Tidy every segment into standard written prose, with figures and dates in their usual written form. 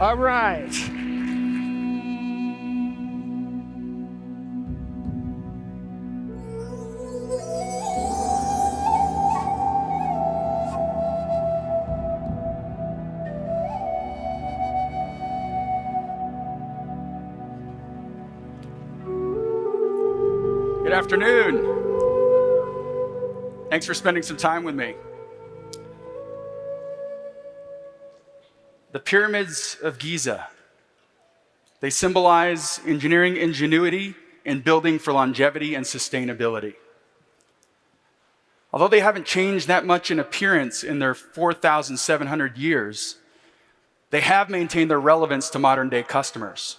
All right. Good afternoon. Thanks for spending some time with me. The pyramids of Giza, they symbolize engineering ingenuity and building for longevity and sustainability. Although they haven't changed that much in appearance in their 4,700 years, they have maintained their relevance to modern-day customers.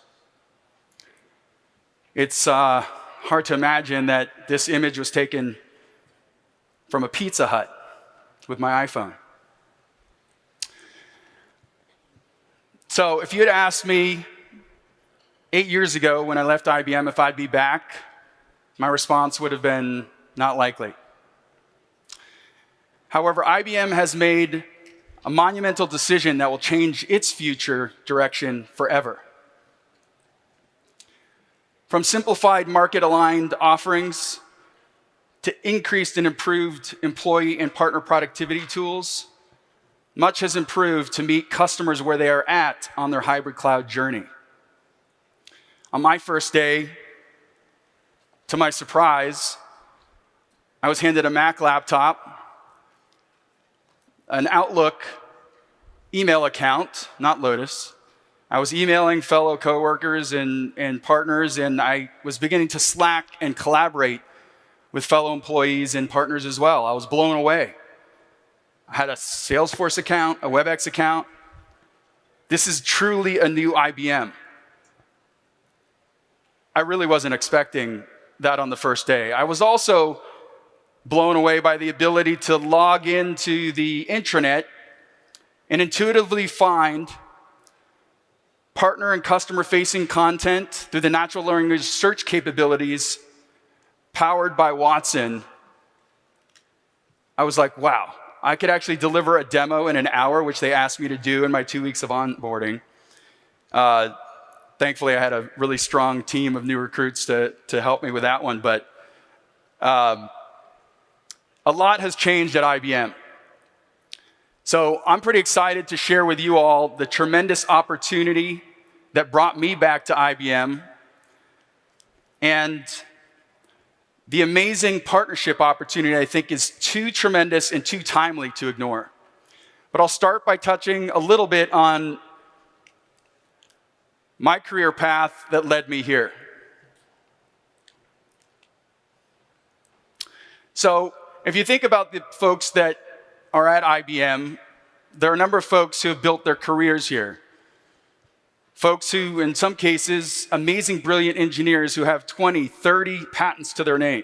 It's hard to imagine that this image was taken from a Pizza Hut with my iPhone. So if you had asked me 8 years ago when I left IBM if I'd be back, my response would have been not likely. However, IBM has made a monumental decision that will change its future direction forever. From simplified market-aligned offerings to increased and improved employee and partner productivity tools, much has improved to meet customers where they are at on their hybrid cloud journey. On my first day, to my surprise, I was handed a Mac laptop, an Outlook email account, not Lotus. I was emailing fellow coworkers and partners, and I was beginning to Slack and collaborate with fellow employees and partners as well. I was blown away. I had a Salesforce account, a WebEx account. This is truly a new IBM. I really wasn't expecting that on the first day. I was also blown away by the ability to log into the intranet and intuitively find partner and customer-facing content through the natural language search capabilities powered by Watson. I was like, wow. I could actually deliver a demo in an hour, which they asked me to do in my 2 weeks of onboarding. Thankfully, I had a really strong team of new recruits to help me with that one. But a lot has changed at IBM. So I'm pretty excited to share with you all the tremendous opportunity that brought me back to IBM and the amazing partnership opportunity I think is too tremendous and too timely to ignore. But I'll start by touching a little bit on my career path that led me here. So if you think about the folks that are at IBM, there are a number of folks who have built their careers here. Folks who, in some cases, amazing, brilliant engineers who have 20, 30 patents to their name.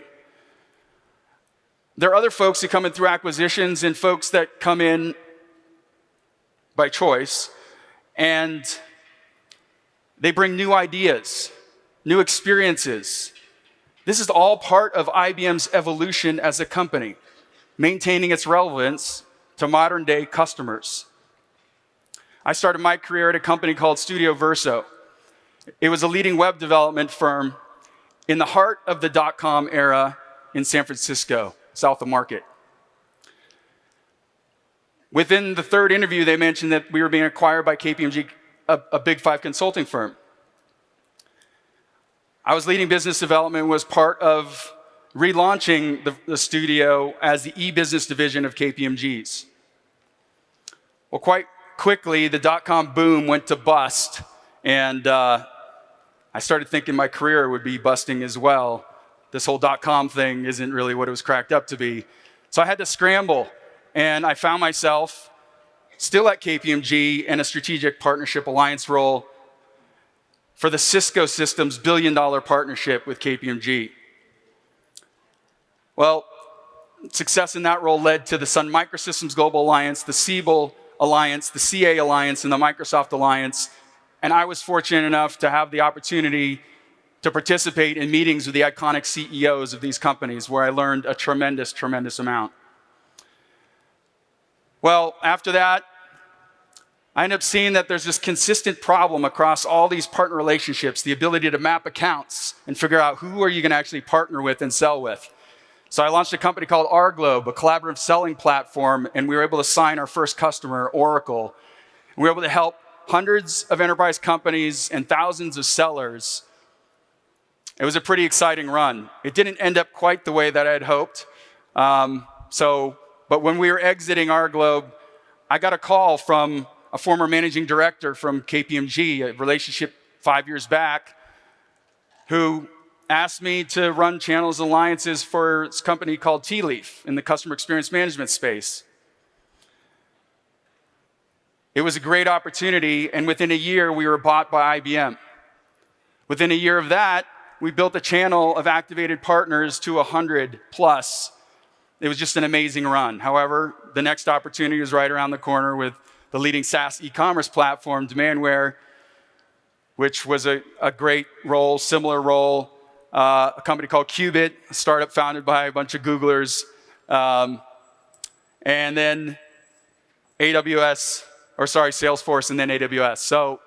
There are other folks who come in through acquisitions and folks that come in by choice, and they bring new ideas, new experiences. This is all part of IBM's evolution as a company, maintaining its relevance to modern-day customers. I started my career at a company called Studio Verso. It was a leading web development firm in the heart of the dot-com era in San Francisco, south of Market. Within the third interview, they mentioned that we were being acquired by KPMG, a Big Five consulting firm. I was leading business development, was part of relaunching the studio as the e-business division of KPMG's. Well, quite quickly, the dot-com boom went to bust, and I started thinking my career would be busting as well. This whole dot-com thing isn't really what it was cracked up to be. So I had to scramble, and I found myself still at KPMG in a strategic partnership alliance role for the Cisco Systems billion-dollar partnership with KPMG. Well, success in that role led to the Sun Microsystems Global Alliance, the Siebel Alliance, the CA Alliance, and the Microsoft Alliance. And I was fortunate enough to have the opportunity to participate in meetings with the iconic CEOs of these companies, where I learned a tremendous, tremendous amount. Well, after that, I end up seeing that there's this consistent problem across all these partner relationships, the ability to map accounts and figure out who are you going to actually partner with and sell with. So I launched a company called RGlobe, a collaborative selling platform, and we were able to sign our first customer, Oracle. And we were able to help hundreds of enterprise companies and thousands of sellers. It was a pretty exciting run. It didn't end up quite the way that I had hoped. But when we were exiting RGlobe, I got a call from a former managing director from KPMG, a relationship 5 years back, who asked me to run channels alliances for this company called Tea Leaf in the customer experience management space. It was a great opportunity, and within a year, we were bought by IBM. Within a year of that, we built a channel of activated partners to 100 plus. It was just an amazing run. However, the next opportunity was right around the corner with the leading SaaS e-commerce platform, Demandware, which was a great role, similar role. A company called Qubit, a startup founded by a bunch of Googlers. And then Salesforce, and then AWS. So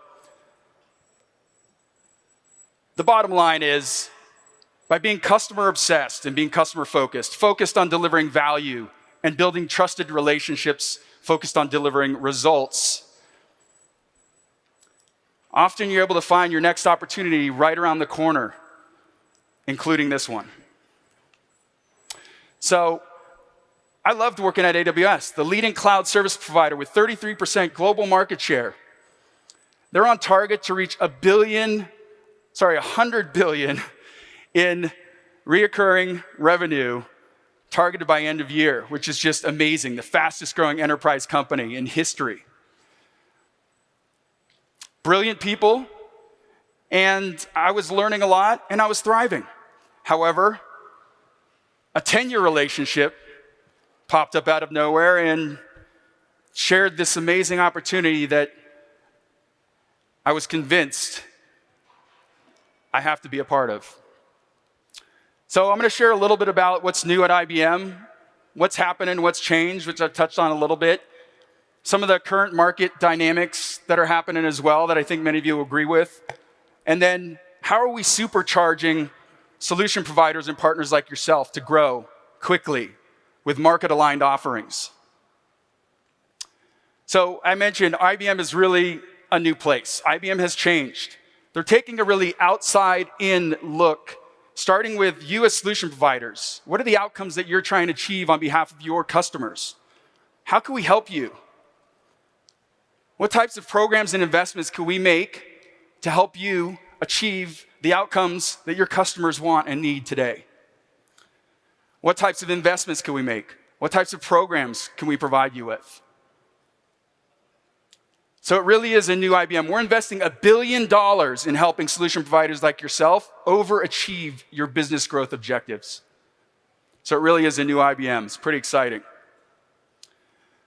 the bottom line is, by being customer obsessed and being customer focused, focused on delivering value and building trusted relationships, focused on delivering results, often you're able to find your next opportunity right around the corner, including this one. So I loved working at AWS, the leading cloud service provider with 33% global market share. They're on target to reach $100 billion in reoccurring revenue targeted by end of year, which is just amazing, the fastest growing enterprise company in history. Brilliant people, and I was learning a lot, and I was thriving. However, a 10-year relationship popped up out of nowhere and shared this amazing opportunity that I was convinced I have to be a part of. So I'm going to share a little bit about what's new at IBM, what's happening, what's changed, which I've touched on a little bit, some of the current market dynamics that are happening as well that I think many of you will agree with, and then how are we supercharging solution providers and partners like yourself to grow quickly with market-aligned offerings. So I mentioned IBM is really a new place. IBM has changed. They're taking a really outside-in look, starting with you as solution providers. What are the outcomes that you're trying to achieve on behalf of your customers? How can we help you? What types of programs and investments can we make to help you achieve the outcomes that your customers want and need today? What types of investments can we make? What types of programs can we provide you with? So it really is a new IBM. We're investing $1 billion in helping solution providers like yourself overachieve your business growth objectives. So it really is a new IBM. It's pretty exciting.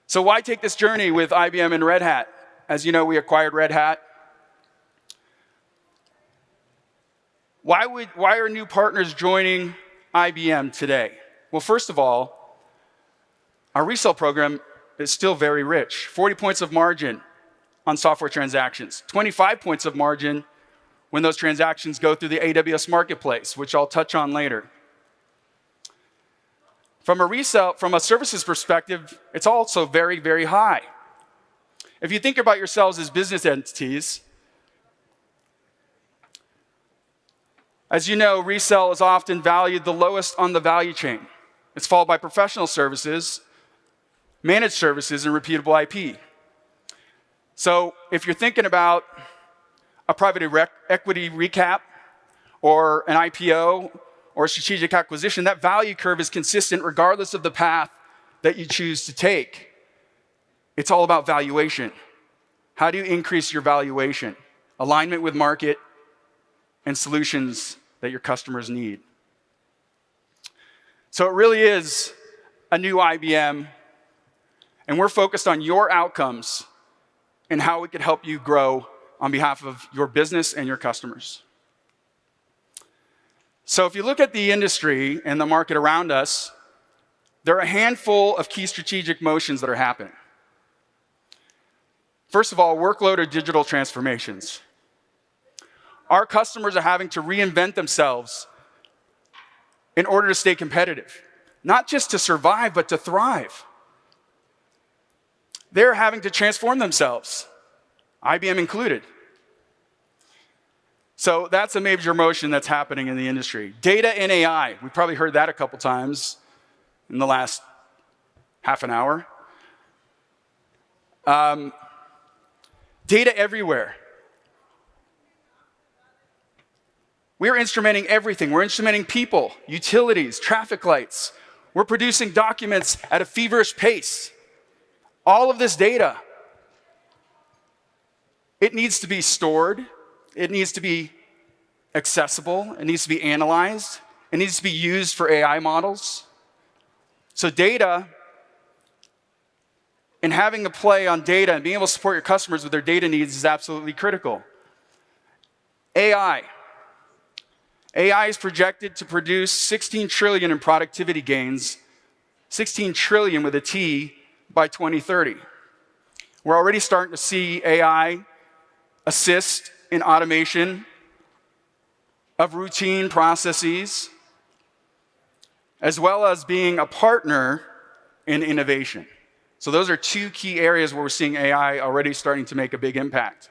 So why take this journey with IBM and Red Hat? As you know, we acquired Red Hat. Why are new partners joining IBM today? Well, first of all, our resale program is still very rich. 40 points of margin on software transactions, 25 points of margin when those transactions go through the AWS marketplace, which I'll touch on later. From a services perspective, it's also very, very high. If you think about yourselves as business entities, as you know, resale is often valued the lowest on the value chain. It's followed by professional services, managed services, and repeatable IP. So if you're thinking about a private equity recap or an IPO or a strategic acquisition, that value curve is consistent regardless of the path that you choose to take. It's all about valuation. How do you increase your valuation? Alignment with market and solutions that your customers need. So it really is a new IBM, and we're focused on your outcomes and how we can help you grow on behalf of your business and your customers. So if you look at the industry and the market around us, there are a handful of key strategic motions that are happening. First of all, workload or digital transformations. Our customers are having to reinvent themselves in order to stay competitive, not just to survive, but to thrive. They're having to transform themselves, IBM included. So that's a major motion that's happening in the industry. Data and AI. We've probably heard that a couple times in the last half an hour. Data everywhere. We're instrumenting everything. We're instrumenting people, utilities, traffic lights. We're producing documents at a feverish pace. All of this data, it needs to be stored. It needs to be accessible. It needs to be analyzed. It needs to be used for AI models. So data and having a play on data and being able to support your customers with their data needs is absolutely critical. AI. AI is projected to produce 16 trillion in productivity gains, 16 trillion with a T, by 2030. We're already starting to see AI assist in automation of routine processes, as well as being a partner in innovation. So those are two key areas where we're seeing AI already starting to make a big impact.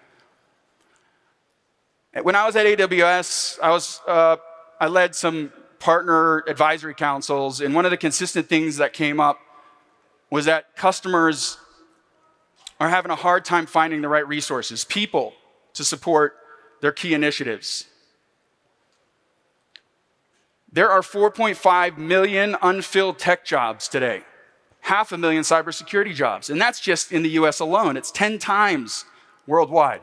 When I was at AWS, I led some partner advisory councils, and one of the consistent things that came up was that customers are having a hard time finding the right resources, people, to support their key initiatives. There are 4.5 million unfilled tech jobs today, 500,000 cybersecurity jobs, and that's just in the US alone. It's 10 times worldwide.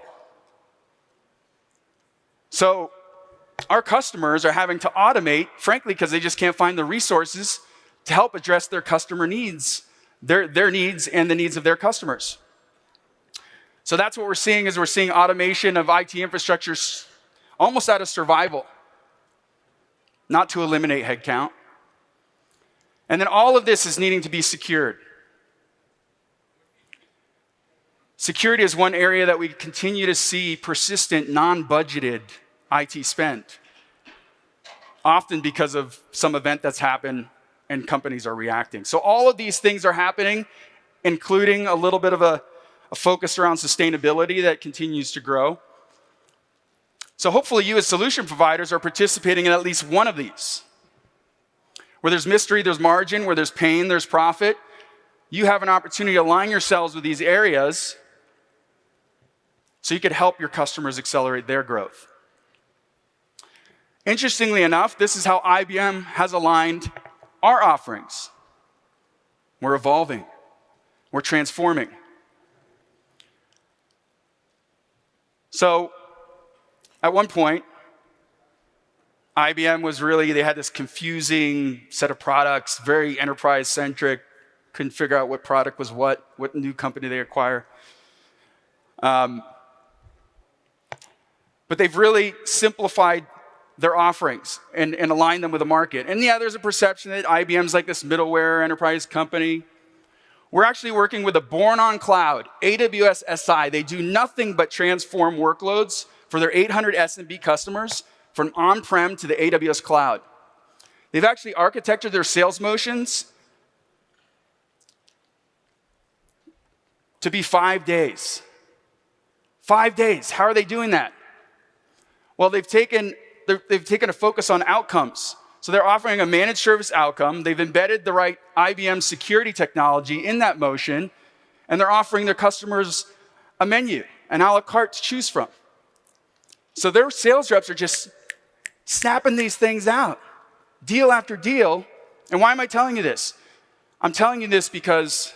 So our customers are having to automate, frankly, because they just can't find the resources to help address their customer needs, their needs and the needs of their customers. So that's what we're seeing, is we're seeing automation of IT infrastructure almost out of survival, not to eliminate headcount. And then all of this is needing to be secured. Security is one area that we continue to see persistent, non-budgeted IT spend, often because of some event that's happened and companies are reacting. So all of these things are happening, including a little bit of a focus around sustainability that continues to grow. So hopefully you as solution providers are participating in at least one of these. Where there's mystery, there's margin. Where there's pain, there's profit. You have an opportunity to align yourselves with these areas so you could help your customers accelerate their growth. Interestingly enough, this is how IBM has aligned our offerings. We're evolving. We're transforming. So at one point, IBM was really, they had this confusing set of products, very enterprise-centric, couldn't figure out what product was what new company they acquire. But they've really simplified their offerings and aligned them with the market. And yeah, there's a perception that IBM's like this middleware enterprise company. We're actually working with a born-on cloud, AWS SI. They do nothing but transform workloads for their 800 SMB customers from on-prem to the AWS cloud. They've actually architected their sales motions to be 5 days. 5 days. How are they doing that? Well, they've taken a focus on outcomes. So they're offering a managed service outcome. They've embedded the right IBM security technology in that motion, and they're offering their customers a menu, an a la carte to choose from. So their sales reps are just snapping these things out, deal after deal. And why am I telling you this? I'm telling you this because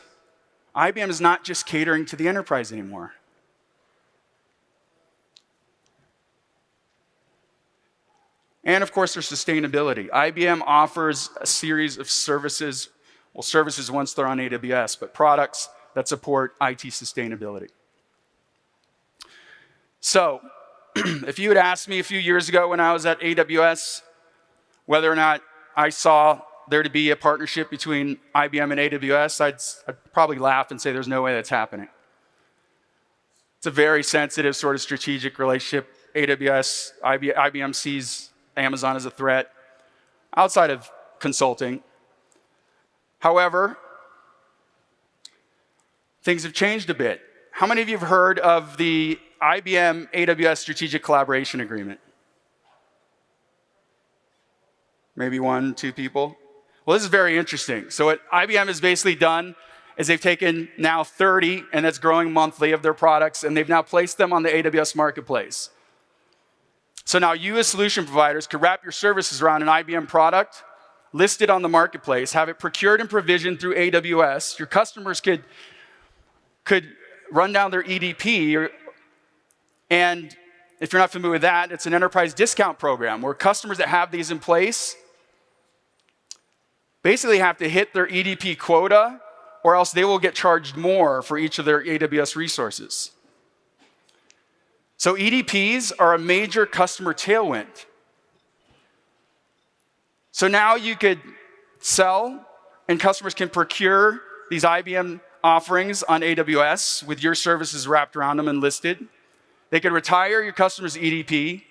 IBM is not just catering to the enterprise anymore. And of course, there's sustainability. IBM offers a series of services, well, services once they're on AWS, but products that support IT sustainability. So, if you had asked me a few years ago when I was at AWS whether or not I saw there to be a partnership between IBM and AWS, I'd probably laugh and say there's no way that's happening. It's a very sensitive sort of strategic relationship. IBM sees Amazon as a threat outside of consulting. However, things have changed a bit. How many of you have heard of the IBM AWS Strategic Collaboration Agreement? Maybe 1, 2 people. Well, this is very interesting. So what IBM has basically done is they've taken now 30, and that's growing monthly, of their products, and they've now placed them on the AWS marketplace. So now you as solution providers could wrap your services around an IBM product, list it on the marketplace, have it procured and provisioned through AWS. Your customers could run down their EDP, and if you're not familiar with that, it's an enterprise discount program where customers that have these in place basically have to hit their EDP quota, or else they will get charged more for each of their AWS resources. So EDPs are a major customer tailwind. So now you could sell, and customers can procure these IBM offerings on AWS with your services wrapped around them and listed. They could retire your customer's EDP.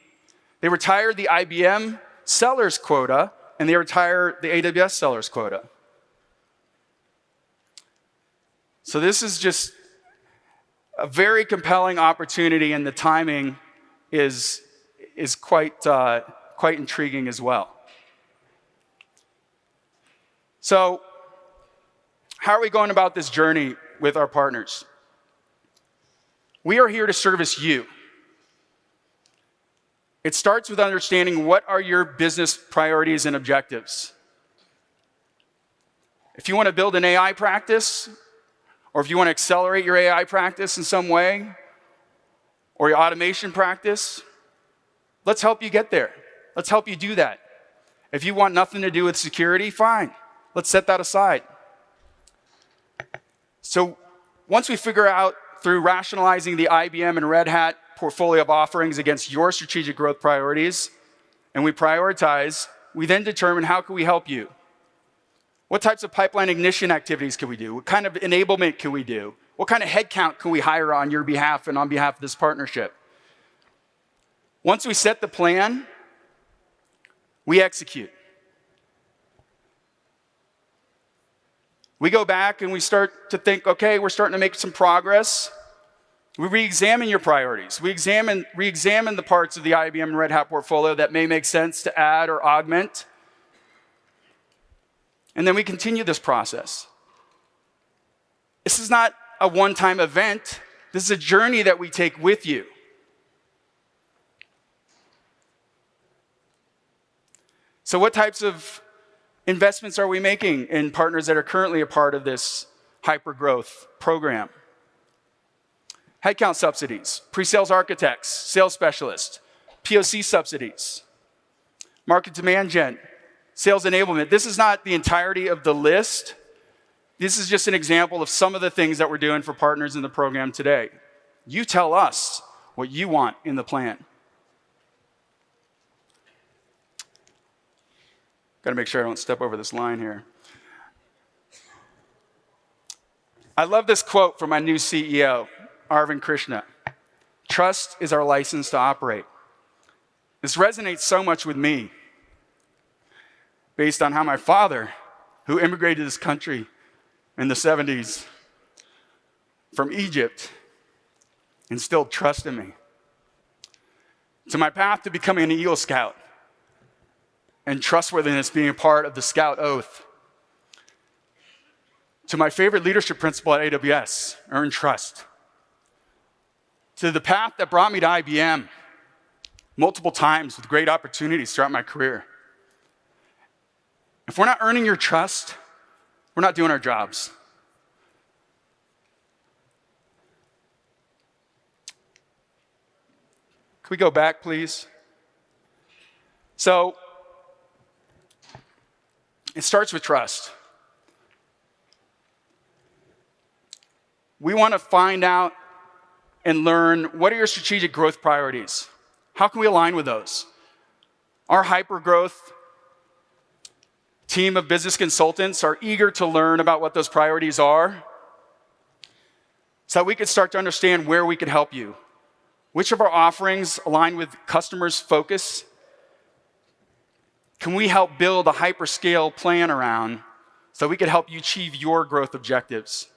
They retire the IBM seller's quota, and they retire the AWS seller's quota. So this is just a very compelling opportunity, and the timing is quite intriguing as well. So how are we going about this journey with our partners? We are here to service you. It starts with understanding what are your business priorities and objectives. If you want to build an AI practice, or if you want to accelerate your AI practice in some way, or your automation practice, let's help you get there. Let's help you do that. If you want nothing to do with security, fine. Let's set that aside. So once we figure out through rationalizing the IBM and Red Hat portfolio of offerings against your strategic growth priorities, and we prioritize, we then determine how can we help you. What types of pipeline ignition activities can we do? What kind of enablement can we do? What kind of headcount can we hire on your behalf and on behalf of this partnership? Once we set the plan, we execute. We go back and we start to think, okay, we're starting to make some progress. We re-examine your priorities. We re-examine the parts of the IBM and Red Hat portfolio that may make sense to add or augment. And then we continue this process. This is not a one-time event. This is a journey that we take with you. So what types of investments are we making in partners that are currently a part of this hyper-growth program? Headcount subsidies, pre-sales architects, sales specialists, POC subsidies, market demand gen, sales enablement. This is not the entirety of the list. This is just an example of some of the things that we're doing for partners in the program today. You tell us what you want in the plan. Got to make sure I don't step over this line here. I love this quote from my new CEO, Arvind Krishna. Trust is our license to operate. This resonates so much with me based on how my father, who immigrated to this country in the 70s from Egypt, instilled trust in me. To my path to becoming an Eagle Scout and trustworthiness being a part of the Scout Oath. To my favorite leadership principle at AWS, earn trust. To the path that brought me to IBM multiple times with great opportunities throughout my career. If we're not earning your trust, we're not doing our jobs. Can we go back, please? So, it starts with trust. We want to find out and learn what are your strategic growth priorities. How can we align with those? Our hyper-growth team of business consultants are eager to learn about what those priorities are. so that we could start to understand where we could help you. Which of our offerings align with customers' focus? Can we help build a hyperscale plan around so we could help you achieve your growth objectives?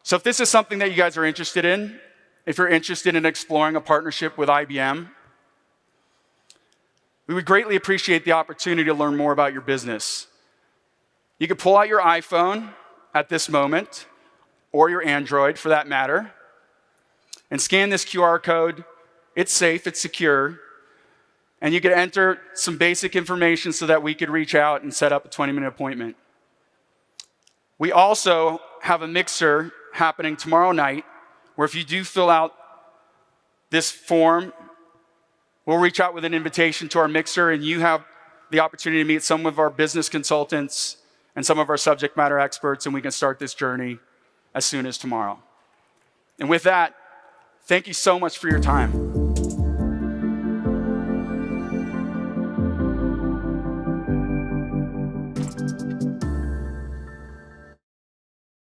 So if this is something that you guys are interested in, if you're interested in exploring a partnership with IBM, we would greatly appreciate the opportunity to learn more about your business. You could pull out your iPhone at this moment, or your Android for that matter, and scan this QR code. It's safe, it's secure, and you could enter some basic information so that we could reach out and set up a 20-minute appointment. We also have a mixer happening tomorrow night, where if you do fill out this form, we'll reach out with an invitation to our mixer, and you have the opportunity to meet some of our business consultants and some of our subject matter experts, and we can start this journey as soon as tomorrow. And with that, thank you so much for your time.